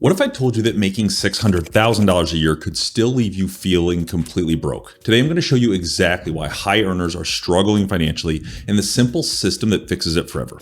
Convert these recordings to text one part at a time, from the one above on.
What if I told you that making $600,000 a year could still leave you feeling completely broke? Today, I'm going to show you exactly why high earners are struggling financially and the simple system that fixes it forever.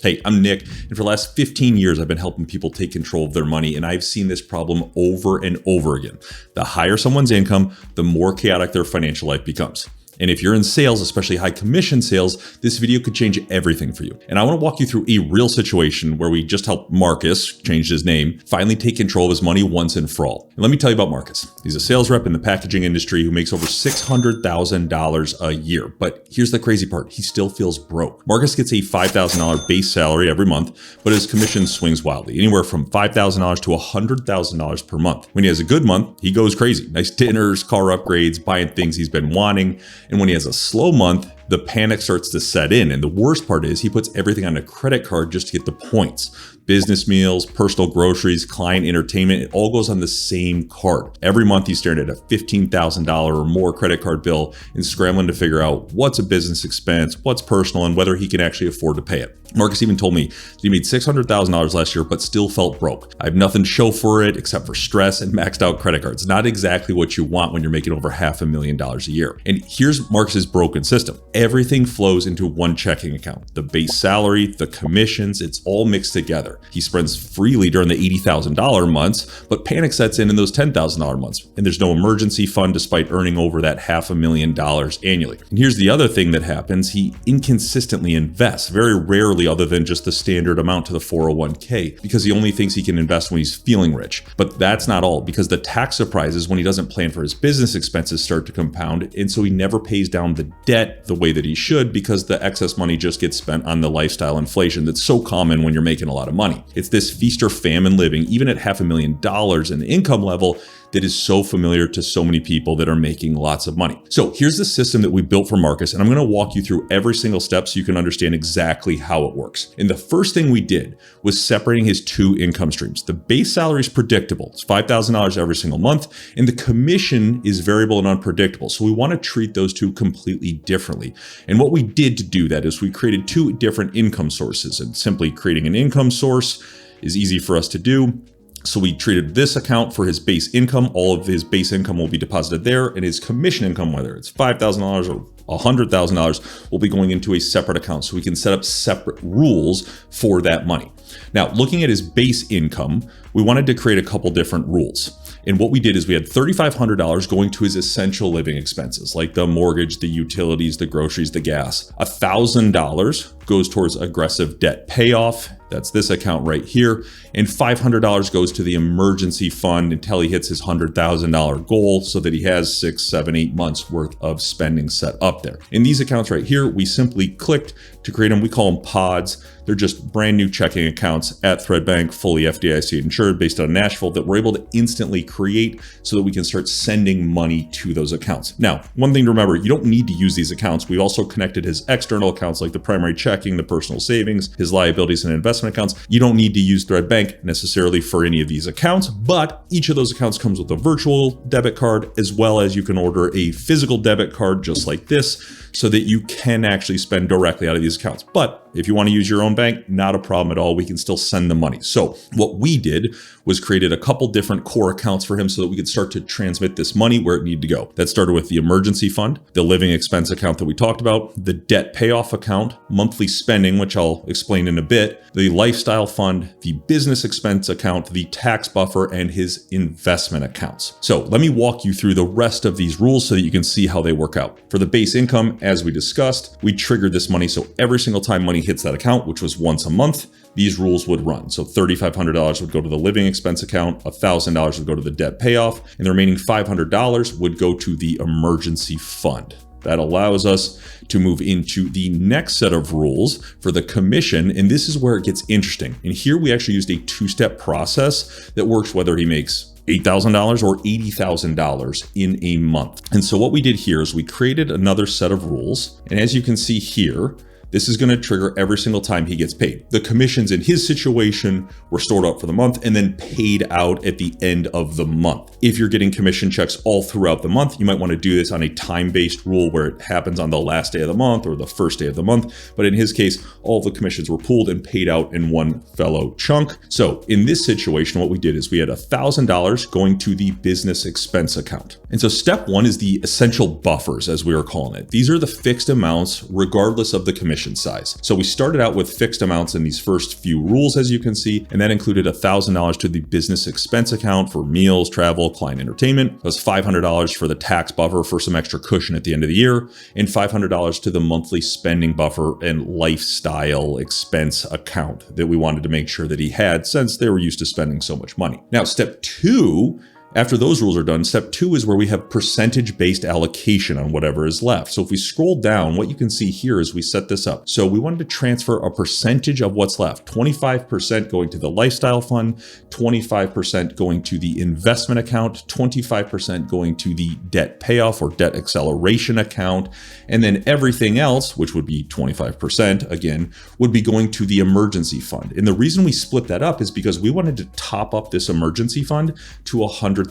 Hey, I'm Nick, and for the last 15 years, I've been helping people take control of their money, and I've seen this problem over and over again. The higher someone's income, the more chaotic their financial life becomes. And if you're in sales, especially high commission sales, this video could change everything for you. And I want to walk you through a real situation where we just helped Marcus, changed his name, finally take control of his money once and for all. And let me tell you about Marcus. He's a sales rep in the packaging industry who makes over $600,000 a year. But here's the crazy part. He still feels broke. Marcus gets a $5,000 base salary every month, but his commission swings wildly, anywhere from $5,000 to $100,000 per month. When he has a good month, he goes crazy. Nice dinners, car upgrades, buying things he's been wanting. And when he has a slow month, the panic starts to set in. And the worst part is he puts everything on a credit card just to get the points. Business meals, personal groceries, client entertainment, it all goes on the same card. Every month he's staring at a $15,000 or more credit card bill and scrambling to figure out what's a business expense, what's personal, and whether he can actually afford to pay it. Marcus even told me that he made $600,000 last year, but still felt broke. I have nothing to show for it except for stress and maxed out credit cards. Not exactly what you want when you're making over $500,000 a year. And here's Marcus's broken system. Everything flows into one checking account. The base salary, the commissions, it's all mixed together. He spends freely during the $80,000 months, but panic sets in those $10,000 months. And there's no emergency fund despite earning over that $500,000 annually. And here's the other thing that happens. He inconsistently invests, very rarely other than just the standard amount to the 401k, because he only thinks he can invest when he's feeling rich. But that's not all, because the tax surprises when he doesn't plan for his business expenses start to compound. And so he never pays down the debt the way that he should, because the excess money just gets spent on the lifestyle inflation that's so common when you're making a lot of money. It's this feast-or-famine living, even at $500,000 in the income level, that is so familiar to so many people that are making lots of money. So here's the system that we built for Marcus, and I'm going to walk you through every single step so you can understand exactly how it works. And the first thing we did was separating his two income streams. The base salary is predictable. It's $5,000 every single month, and the commission is variable and unpredictable. So we want to treat those two completely differently. And what we did to do that is we created two different income sources, and simply creating an income source is easy for us to do. So we treated this account for his base income. All of his base income will be deposited there, and his commission income, whether it's $5,000 or $100,000, will be going into a separate account. So we can set up separate rules for that money. Now, looking at his base income, we wanted to create a couple different rules. And what we did is we had $3,500 going to his essential living expenses, like the mortgage, the utilities, the groceries, the gas. $1,000 goes towards aggressive debt payoff. That's this account right here. And $500 goes to the emergency fund until he hits his $100,000 goal, so that he has 6, 7, 8 months worth of spending set up there. In these accounts right here, we simply clicked to create them. We call them pods. They're just brand new checking accounts at ThreadBank, fully FDIC insured, based out of Nashville, that we're able to instantly create so that we can start sending money to those accounts. Now, one thing to remember, you don't need to use these accounts. We also connected his external accounts, like the primary checking, the personal savings, his liabilities and investment accounts. You don't need to use ThreadBank necessarily for any of these accounts, but each of those accounts comes with a virtual debit card, as well as you can order a physical debit card just like this, so that you can actually spend directly out of these accounts. But if you want to use your own bank, not a problem at all. We can still send the money. So what we did was created a couple different core accounts for him so that we could start to transmit this money where it needed to go. That started with the emergency fund, the living expense account that we talked about, the debt payoff account, monthly spending, which I'll explain in a bit, the lifestyle fund, the business expense account, the tax buffer, and his investment accounts. So let me walk you through the rest of these rules so that you can see how they work out. For the base income, as we discussed, we triggered this money so every single time money hits that account, which was once a month, these rules would run. So $3,500 would go to the living expense account, $1,000 would go to the debt payoff, and the remaining $500 would go to the emergency fund. That allows us to move into the next set of rules for the commission, and this is where it gets interesting. And here we actually used a two-step process that works whether he makes $8,000 or $80,000 in a month. And so what we did here is we created another set of rules, and as you can see here, this is going to trigger every single time he gets paid. The commissions in his situation were stored up for the month and then paid out at the end of the month. If you're getting commission checks all throughout the month, you might want to do this on a time-based rule where it happens on the last day of the month or the first day of the month. But in his case, all the commissions were pooled and paid out in one fellow chunk. So in this situation, what we did is we had $1,000 going to the business expense account. And so step one is the essential buffers, as we are calling it. These are the fixed amounts regardless of the commission size. So we started out with fixed amounts in these first few rules, as you can see, and that included $1,000 to the business expense account for meals, travel, client entertainment. That was $500 for the tax buffer for some extra cushion at the end of the year, and $500 to the monthly spending buffer and lifestyle expense account that we wanted to make sure that he had since they were used to spending so much money. Now, step two, after those rules are done, step two is where we have percentage-based allocation on whatever is left. So if we scroll down, what you can see here is we set this up. So we wanted to transfer a percentage of what's left, 25% going to the lifestyle fund, 25% going to the investment account, 25% going to the debt payoff or debt acceleration account, and then everything else, which would be 25% again, would be going to the emergency fund. And the reason we split that up is because we wanted to top up this emergency fund to $100,000.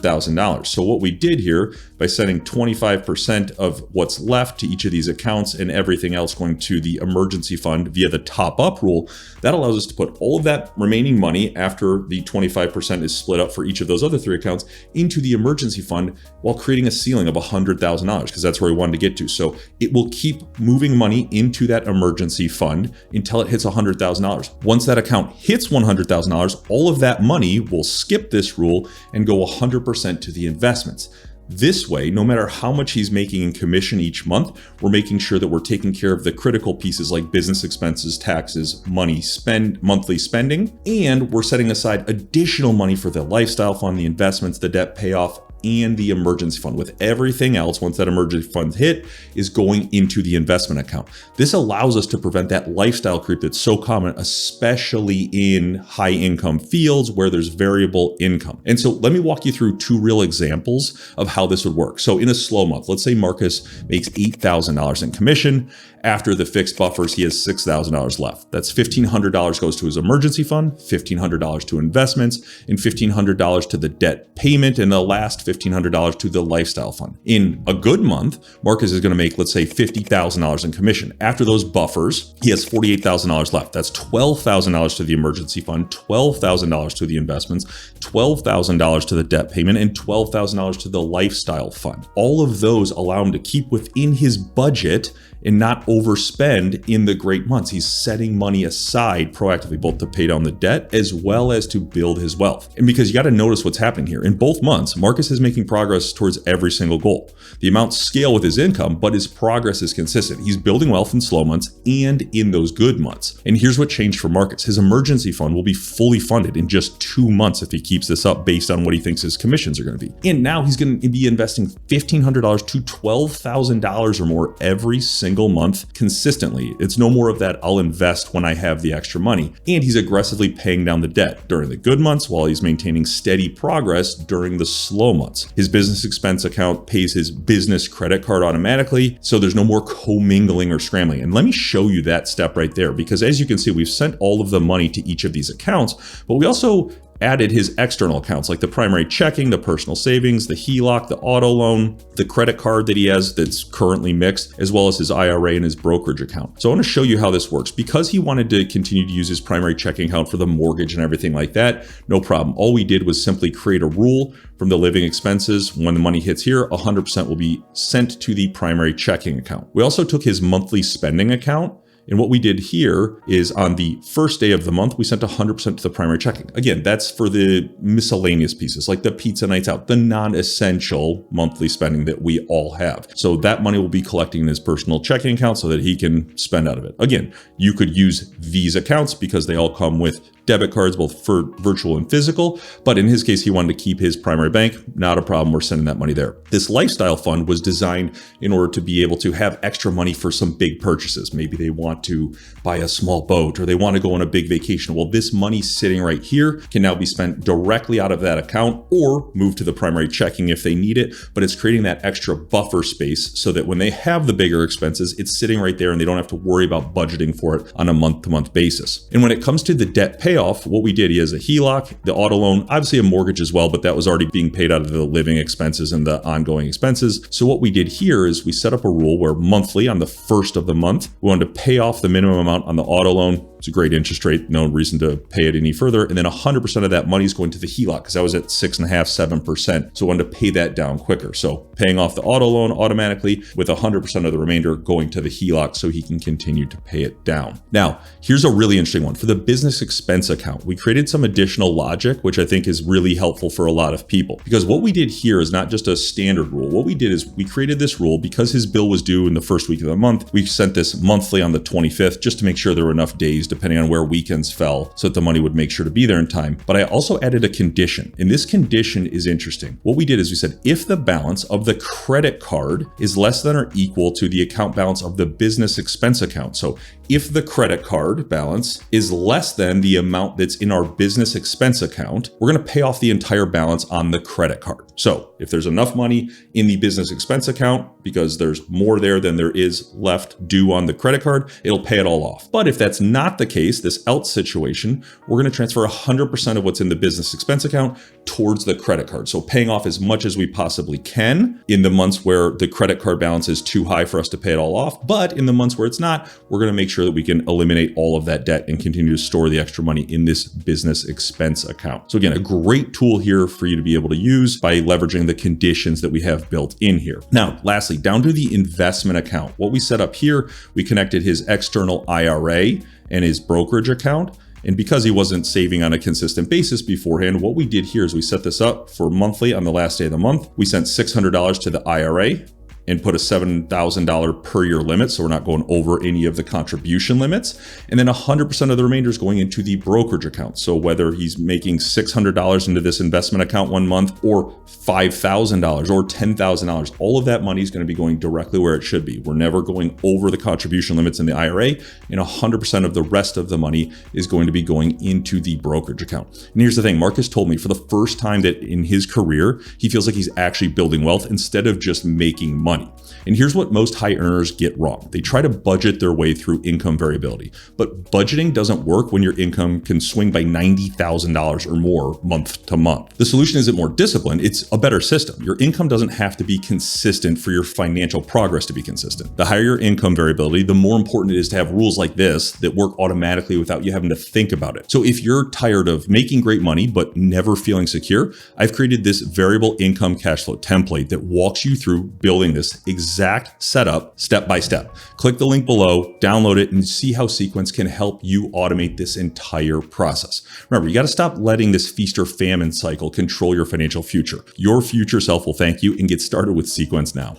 So what we did here by setting 25% of what's left to each of these accounts and everything else going to the emergency fund via the top up rule, that allows us to put all of that remaining money after the 25% is split up for each of those other three accounts into the emergency fund while creating a ceiling of $100,000 because that's where we wanted to get to. So it will keep moving money into that emergency fund until it hits $100,000. Once that account hits $100,000, all of that money will skip this rule and go 100% to the investments. This way, no matter how much he's making in commission each month, we're making sure that we're taking care of the critical pieces like business expenses, taxes, monthly spending, and we're setting aside additional money for the lifestyle fund, the investments, the debt payoff, and the emergency fund. With everything else, once that emergency fund hit, is going into the investment account. This allows us to prevent that lifestyle creep that's so common, especially in high income fields where there's variable income. And so let me walk you through two real examples of how this would work. So in a slow month, let's say Marcus makes $8,000 in commission. After the fixed buffers, he has $6,000 left. That's $1,500 goes to his emergency fund, $1,500 to investments, and $1,500 to the debt payment, and the last $1,500 to the lifestyle fund. In a good month, Marcus is going to make, let's say, $50,000 in commission. After those buffers, he has $48,000 left. That's $12,000 to the emergency fund, $12,000 to the investments, $12,000 to the debt payment, and $12,000 to the lifestyle fund. All of those allow him to keep within his budget and not overspend in the great months. He's setting money aside proactively, both to pay down the debt as well as to build his wealth. And because you got to notice what's happening here. In both months, Marcus is making progress towards every single goal. The amounts scale with his income, but his progress is consistent. He's building wealth in slow months and in those good months. And here's what changed for Marcus. His emergency fund will be fully funded in just 2 months if he keeps this up based on what he thinks his commissions are going to be. And now he's going to be investing $1,500 to $12,000 or more every single month consistently. It's no more of that I'll invest when I have the extra money. And he's aggressively paying down the debt during the good months while he's maintaining steady progress during the slow months. His business expense account pays his business credit card automatically, so there's no more commingling or scrambling. And let me show you that step right there, because as you can see, we've sent all of the money to each of these accounts, but we also added his external accounts like the primary checking, the personal savings, the HELOC, the auto loan, the credit card that he has that's currently mixed, as well as his IRA and his brokerage account. So I want to show you how this works. Because he wanted to continue to use his primary checking account for the mortgage and everything like that, no problem. All we did was simply create a rule from the living expenses. When the money hits here, 100% will be sent to the primary checking account. We also took his monthly spending account, and what we did here is on the first day of the month, we sent 100% to the primary checking. Again, that's for the miscellaneous pieces like the pizza nights out, the non-essential monthly spending that we all have. So that money will be collecting in his personal checking account so that he can spend out of it. Again, you could use these accounts because they all come with debit cards, both for virtual and physical. But in his case, he wanted to keep his primary bank. Not a problem. We're sending that money there. This lifestyle fund was designed in order to be able to have extra money for some big purchases. Maybe they want to buy a small boat or they want to go on a big vacation. Well, this money sitting right here can now be spent directly out of that account or move to the primary checking if they need it. But it's creating that extra buffer space so that when they have the bigger expenses, it's sitting right there and they don't have to worry about budgeting for it on a month-to-month basis. And when it comes to the debt payoff, what we did, he has a HELOC, the auto loan, obviously a mortgage as well, but that was already being paid out of the living expenses and the ongoing expenses. So what we did here is we set up a rule where monthly on the first of the month, we wanted to pay off the minimum amount on the auto loan. It's a great interest rate, no reason to pay it any further. And then 100% of that money is going to the HELOC because I was at 6.5%, 7%. So I wanted to pay that down quicker. So paying off the auto loan automatically with 100% of the remainder going to the HELOC so he can continue to pay it down. Now, here's a really interesting one. For the business expense account, we created some additional logic, which I think is really helpful for a lot of people. Because what we did here is not just a standard rule. What we did is we created this rule because his bill was due in the first week of the month. We sent this monthly on the 25th just to make sure there were enough days depending on where weekends fell so that the money would make sure to be there in time. But I also added a condition, and this condition is interesting. What we did is we said, if the balance of the credit card is less than or equal to the account balance of the business expense account. So if the credit card balance is less than the amount that's in our business expense account, we're going to pay off the entire balance on the credit card. So if there's enough money in the business expense account, because there's more there than there is left due on the credit card, it'll pay it all off. But if that's not the case, this else situation, we're going to transfer 100% of what's in the business expense account towards the credit card. So paying off as much as we possibly can in the months where the credit card balance is too high for us to pay it all off. But in the months where it's not, we're going to make sure that we can eliminate all of that debt and continue to store the extra money in this business expense account. So again, a great tool here for you to be able to use by leveraging the conditions that we have built in here. Now, lastly, down to the investment account. What we set up here, we connected his external IRA and his brokerage account. And because he wasn't saving on a consistent basis beforehand, what we did here is we set this up for monthly on the last day of the month. We sent $600 to the IRA and put a $7,000 per year limit. So we're not going over any of the contribution limits. And then 100% of the remainder is going into the brokerage account. So whether he's making $600 into this investment account one month or $5,000 or $10,000, all of that money is going to be going directly where it should be. We're never going over the contribution limits in the IRA, and 100% of the rest of the money is going to be going into the brokerage account. And here's the thing, Marcus told me for the first time that in his career, he feels like he's actually building wealth instead of just making money. And here's what most high earners get wrong. They try to budget their way through income variability, but budgeting doesn't work when your income can swing by $90,000 or more month to month. The solution isn't more discipline, it's a better system. Your income doesn't have to be consistent for your financial progress to be consistent. The higher your income variability, the more important it is to have rules like this that work automatically without you having to think about it. So if you're tired of making great money but never feeling secure, I've created this variable income cash flow template that walks you through building this exact setup step by step. Click the link below, download it, and see how Sequence can help you automate this entire process. Remember, you got to stop letting this feast or famine cycle control your financial future. Your future self will thank you, and get started with Sequence now.